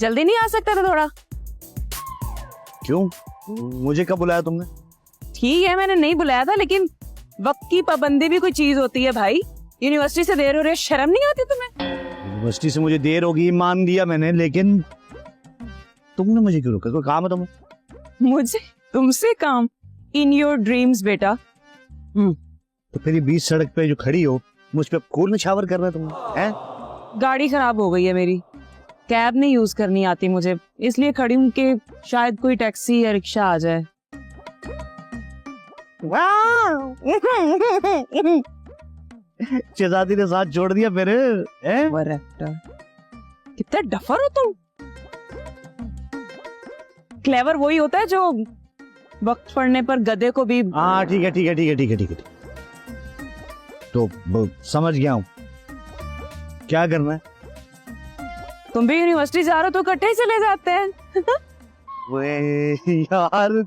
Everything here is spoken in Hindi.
जल्दी नहीं आ सकता था थोड़ा? क्यों, मुझे कब बुलाया तुमने? ठीक है मैंने नहीं बुलाया था, लेकिन वक्त की पाबंदी भी कोई चीज होती है भाई। यूनिवर्सिटी से देर हो रही है, शर्म नहीं आती तुम्हें? यूनिवर्सिटी से मुझे देर होगी मान लिया मैंने, लेकिन तुमने मुझे क्यों रोका? कोई काम है तुम्हें? मुझे तुमसे काम? इन योर ड्रीम्स बेटा। तो फिर ये बीच सड़क पे जो खड़ी हो, मुझ पे कूल में शावर कर रहा है तुमने, हैं? गाड़ी खराब हो गई है मेरी, कैब नहीं यूज करनी आती मुझे, इसलिए खड़ी हूँ कि शायद कोई टैक्सी या रिक्शा आ जाए। शहजादी ने साथ छोड़ दिया मेरे, हैं? वरेक्टर, कितना डफर हो तुम। क्लेवर वही होता है जो वक्त पड़ने पर गधे को भी। हाँ ठीक है ठीक है ठीक है ठीक है ठीक है, तो समझ गया हूँ, क्या करना है? तुम भी यूनिवर्सिटी जा रहे हो तो इकट्ठे ही चले जाते हैं। वे यार,